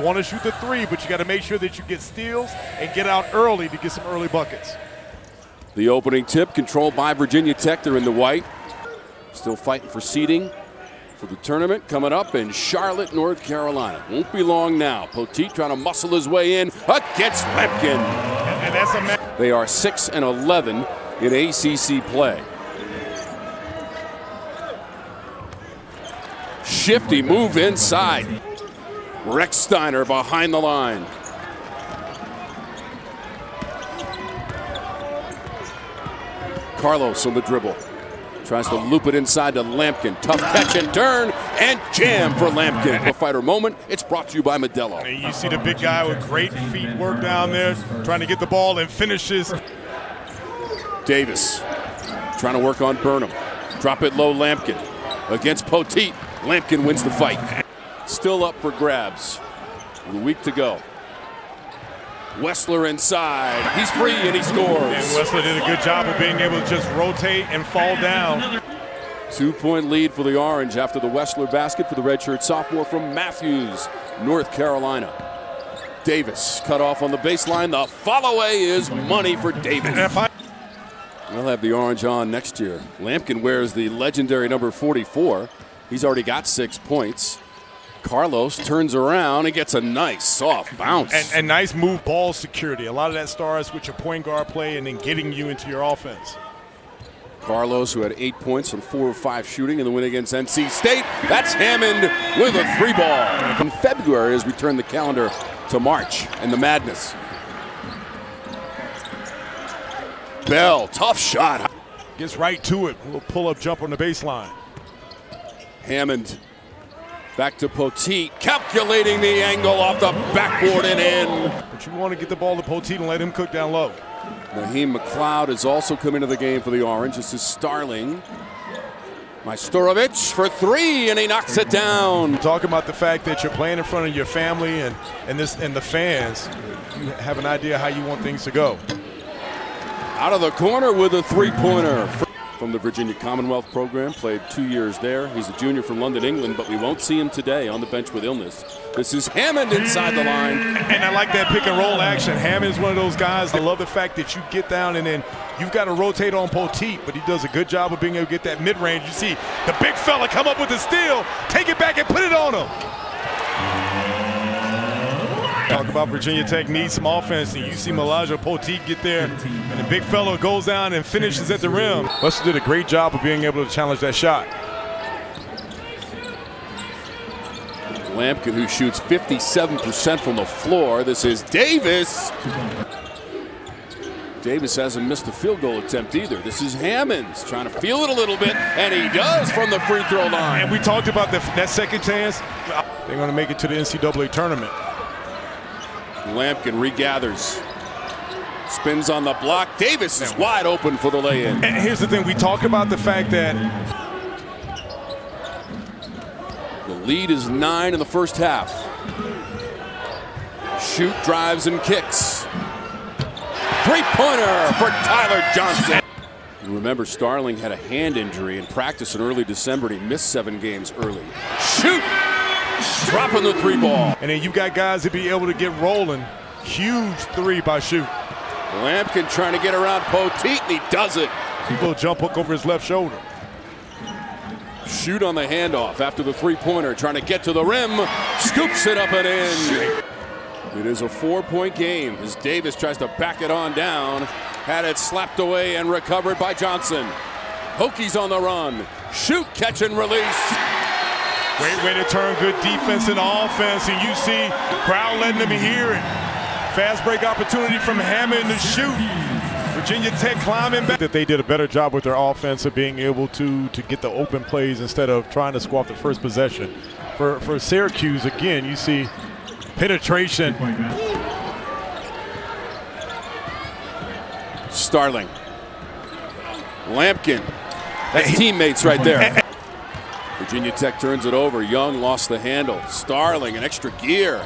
want to shoot the three, but you got to make sure that you get steals and get out early to get some early buckets. The opening tip controlled by Virginia Tech. They're in the white. Still fighting for seeding for the tournament coming up in Charlotte, North Carolina. Won't be long now. Poteet trying to muscle his way in against Lampkin. And that's They are 6-11 in ACC play. Shifty move inside. Rex Steiner behind the line. Carlos on the dribble. Tries to loop it inside to Lampkin. Tough catch and turn and jam for Lampkin. A fighter moment. It's brought to you by Modelo. And you see the big guy with great feet work down there, trying to get the ball and finishes. Davis trying to work on Burnham. Drop it low, Lampkin. Against Poteet. Lampkin wins the fight. Still up for grabs. With a week to go. Wessler inside. He's free and he scores. And Wessler did a good job of being able to just rotate and fall down. 2-point lead for the Orange after the Wessler basket for the redshirt sophomore from Matthews, North Carolina. Davis cut off on the baseline. The follow-away is money for Davis. We'll have the Orange on next year. Lampkin wears the legendary number 44. He's already got 6 points. Carlos turns around and gets a nice soft bounce. And nice move ball security. A lot of that starts with your point guard play and then getting you into your offense. Carlos, who had 8 points from 4 of 5 shooting in the win against NC State. That's Hammond with a 3-ball. In February, as we turn the calendar to March and the madness. Bell, tough shot. Gets right to it. A little pull-up jump on the baseline. Hammond back to Poteet, calculating the angle off the backboard and in. But you want to get the ball to Poteet and let him cook down low. Naheem McLeod has also come into the game for the Orange. This is Starling. Majstorovic for 3, and he knocks it down. Talking about the fact that you're playing in front of your family and the fans, you have an idea how you want things to go. Out of the corner with a 3-pointer. From the Virginia Commonwealth program, played 2 years there. He's a junior from London, England, but we won't see him today on the bench with illness. This is Hammond inside the line. And I like that pick and roll action. Hammond is one of those guys. I love the fact that you get down and then you've got to rotate on Poteet, but he does a good job of being able to get that mid-range. You see the big fella come up with the steal, take it back and put it on him. Talk about Virginia Tech needs some offense, and you see Malaja Poteet get there, and the big fellow goes down and finishes at the rim. Wessler did a great job of being able to challenge that shot. Lampkin, who shoots 57% from the floor. This is Davis. Davis hasn't missed a field goal attempt either. This is Hammonds trying to feel it a little bit, and he does from the free throw line. And we talked about that second chance. They're going to make it to the NCAA tournament. Lampkin regathers. Spins on the block. Davis is wide open for the lay-in. And here's the thing. We talk about the fact that the lead is 9 in the first half. Schutt drives and kicks. Three-pointer for Tyler Johnson. And remember, Starling had a hand injury in practice in early December, and he missed 7 games early. Schutt dropping the 3-ball. And then you got guys that be able to get rolling. Huge 3 by Schutt. Lampkin trying to get around Poteet, and he does it. Little jump hook over his left shoulder. Schutt on the handoff after the 3-pointer, trying to get to the rim. Scoops it up and in. It is a 4-point game as Davis tries to back it on down. Had it slapped away and recovered by Johnson. Hokies on the run. Schutt, catch and release. Great way to turn good defense into offense, and you see crowd letting them hear it. Fast break opportunity from Hammond to Schutt. Virginia Tech climbing back. That they did a better job with their offense of being able to get the open plays instead of trying to squat the first possession. For Syracuse, again, you see penetration. Starling. Lampkin. That's teammates right there. Virginia Tech turns it over. Young lost the handle. Starling, an extra gear.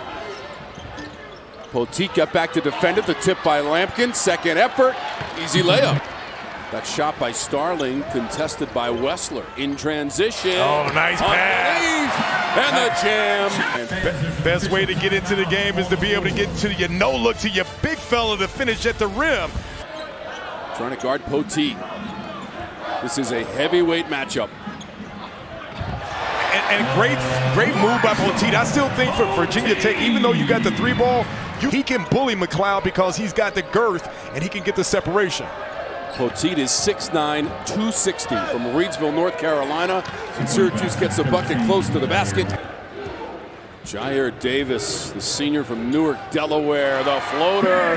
Poteet got back to defend it. The tip by Lampkin. Second effort. Easy layup. That shot by Starling contested by Wessler in transition. Oh, nice pass. And the jam. And best way to get into the game is to be able to get to your no-look to your big fella to finish at the rim. Trying to guard Poteet. This is a heavyweight matchup. And great move by Poteet. I still think for Virginia Tech, even though you got the 3-ball, he can bully McLeod because he's got the girth and he can get the separation. Poteet is 6'9", 260 from Reidsville, North Carolina. And Syracuse gets a bucket close to the basket. Jyare Davis, the senior from Newark, Delaware, the floater.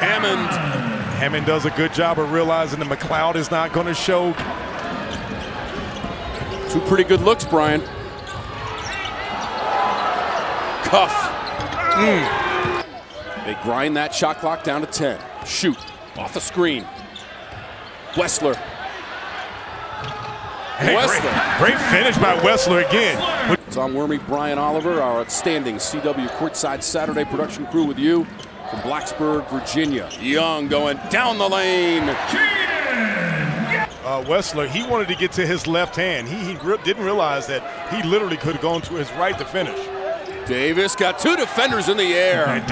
Hammon does a good job of realizing that McLeod is not going to show. Two pretty good looks, Brian. Cuff. They grind that shot clock down to 10. Schutt off the screen. Wessler. Hey, great finish by Wessler again. Tom Wormy, Brian Oliver, our outstanding CW Courtside Saturday production crew with you from Blacksburg, Virginia. Young going down the lane. Wessler, he wanted to get to his left hand. He didn't realize that he literally could have gone to his right to finish. Davis got two defenders in the air.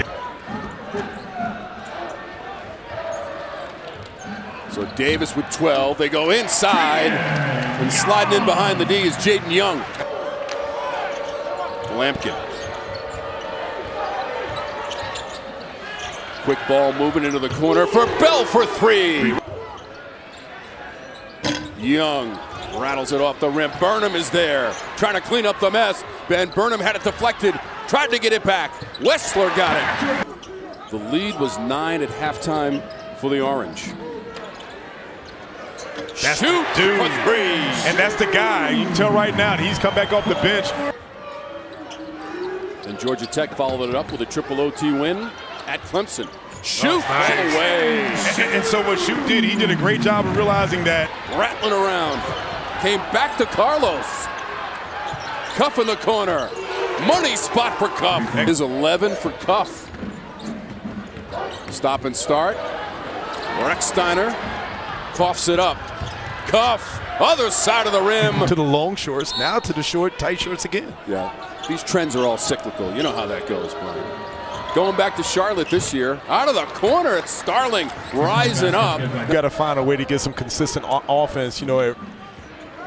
So Davis with 12. They go inside, and sliding in behind the D is Jaydon Young. Lampkin. Quick ball moving into the corner for Bell for three. Young rattles it off the rim. Burnham is there, trying to clean up the mess. Ben Burnham had it deflected, tried to get it back. Wessler got it. The lead was 9 at halftime for the Orange. Shoot for three. And that's the guy. You can tell right now he's come back off the bench. And Georgia Tech followed it up with a triple OT win at Clemson. Schutt all the way. And so what Schutt did, he did a great job of realizing that. Rattling around. Came back to Carlos. Cuff in the corner. Money spot for Cuff. Is 11 for Cuff. Stop and start. Recksteiner coughs it up. Cuff, other side of the rim. To the long shorts, now to the short, tight shorts again. Yeah, these trends are all cyclical. You know how that goes, Brian. Going back to Charlotte this year. Out of the corner, it's Starling rising up. You got to find a way to get some consistent offense. You know,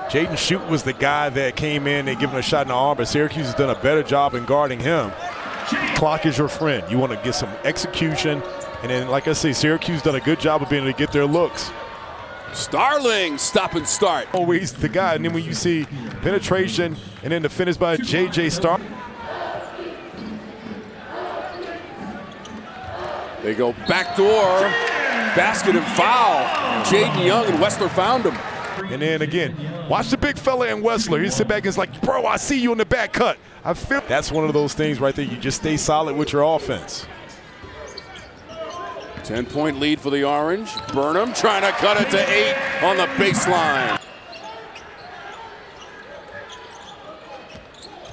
Jaden Schutt was the guy that came in and given a shot in the arm, but Syracuse has done a better job in guarding him. Clock is your friend. You want to get some execution. And then, like I say, Syracuse done a good job of being able to get their looks. Starling, stop and start. Always the guy, and then when you see penetration and then the finish by J.J. Star. They go backdoor, basket and foul. Jaydon Young and Wessler found him. And then again, watch the big fella in Wessler. He sit back and is like, bro, I see you in the back cut. I feel that's one of those things right there. You just stay solid with your offense. 10-point lead for the Orange. Burnham trying to cut it to 8 on the baseline.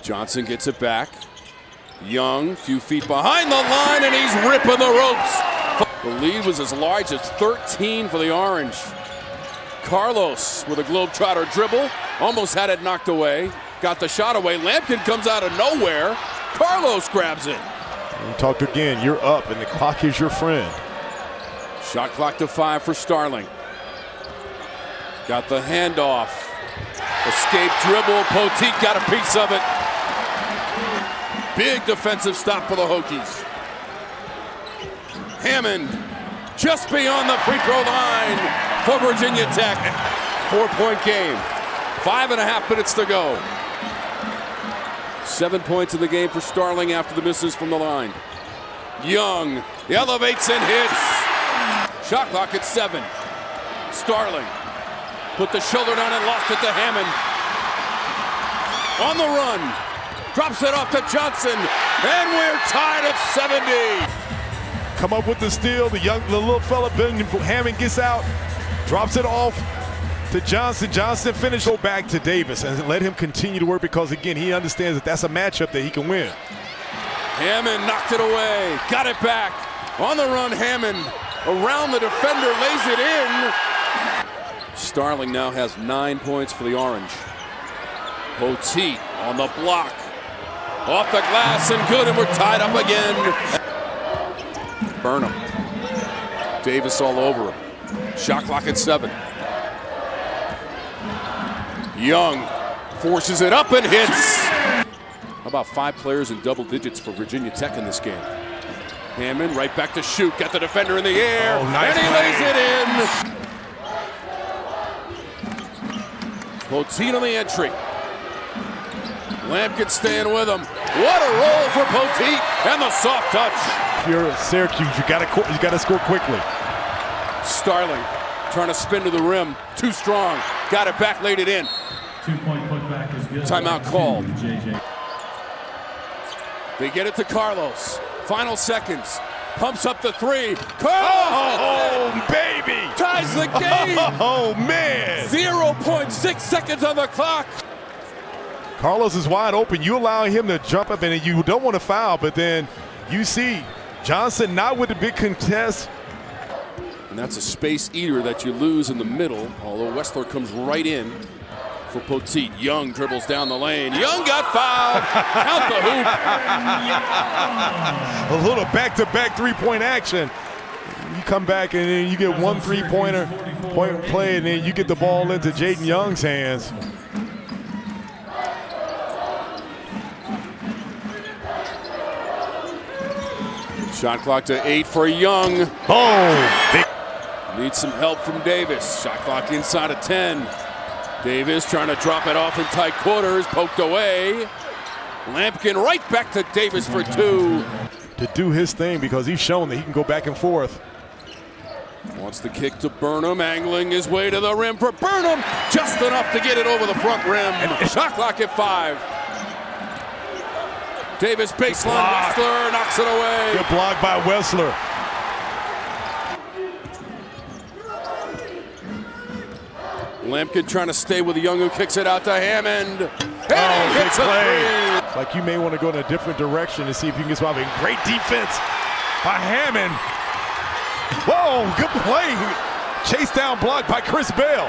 Johnson gets it back. Young, few feet behind the line, and he's ripping the ropes. The lead was as large as 13 for the Orange. Carlos with a Globetrotter dribble, almost had it knocked away. Got the shot away. Lampkin comes out of nowhere. Carlos grabs it. And talk again, you're up, and the clock is your friend. Shot clock to 5 for Starling. Got the handoff. Escape dribble. Poteet got a piece of it. Big defensive stop for the Hokies. Hammond just beyond the free throw line for Virginia Tech. 4-point game. 5.5 minutes to go. 7 points in the game for Starling after the misses from the line. Young elevates and hits. Shot clock at 7. Starling put the shoulder down and lost it to Hammond. On the run. Drops it off to Johnson. And we're tied at 70. Come up with the steal. The little fella, Hammond gets out. Drops it off to Johnson. Johnson finished. Go back to Davis and let him continue to work because, again, he understands that that's a matchup that he can win. Hammond knocked it away. Got it back. On the run, Hammond. Around the defender, lays it in. Starling now has 9 points for the Orange. Poteet on the block. Off the glass and good, and we're tied up again. Burnham. Davis all over him. Shot clock at 7. Young forces it up and hits. How about 5 players in double digits for Virginia Tech in this game? Hammon right back to Schutt. Got the defender in the air. Oh, nice and he play. lays it in. Poteet on the entry. Lampkin staying with him. What a roll for Poteet and the soft touch. If you're Syracuse, you gotta score quickly. Starling trying to spin to the rim. Too strong. Got it back, laid it in. 2-point putback is good. Timeout called. JJ. They get it to Carlos. Final seconds. Pumps up the 3. Carlos! Oh, baby! Ties the game! Oh, man! 0.6 seconds on the clock. Carlos is wide open. You allow him to jump up, and you don't want to foul, but then you see Johnson not with the big contest. And that's a space eater that you lose in the middle, although Wessler comes right in for Poteet. Young dribbles down the lane. Young got fouled. Count the hoop. A little back-to-back three-point action. You come back and then you get one three-pointer point play, and then you get the ball into Jaydon Young's hands. Shot clock to 8 for Young. Boom! Needs some help from Davis. Shot clock inside of 10. Davis trying to drop it off in tight quarters. Poked away. Lampkin right back to Davis for 2. To do his thing because he's shown that he can go back and forth. Wants the kick to Burnham, angling his way to the rim for Burnham. Just enough to get it over the front rim. Shot clock at 5. Davis baseline, Wessler knocks it away. Good block by Wessler. Lampkin trying to stay with Young, who kicks it out to Hammond. And he hits a 3. Like you may want to go in a different direction to see if you can get something. Great defense by Hammond. Whoa, good play. Chase down block by Chris Bell.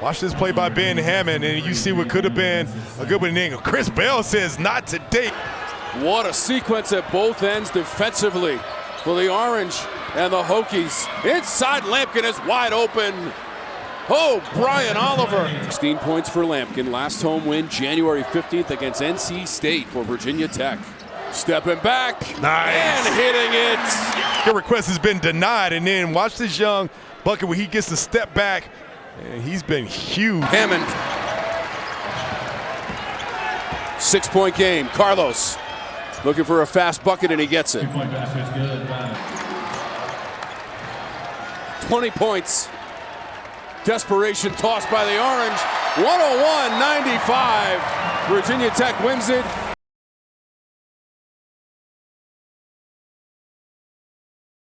Watch this play by Ben Hammond, and you see what could have been a good one. Chris Bell says not today. What a sequence at both ends defensively for the Orange and the Hokies. Inside, Lampkin is wide open. Oh, Brian Oliver. 16 points for Lampkin. Last home win January 15th against NC State for Virginia Tech. Stepping back. Nice. And hitting it. Your request has been denied, and then watch this Young bucket where he gets to step back. And he's been huge. Hammond. 6-point game. Carlos looking for a fast bucket, and he gets it. 2-point basket is good. 20 points. Desperation toss by the Orange. 101-95. Virginia Tech wins it.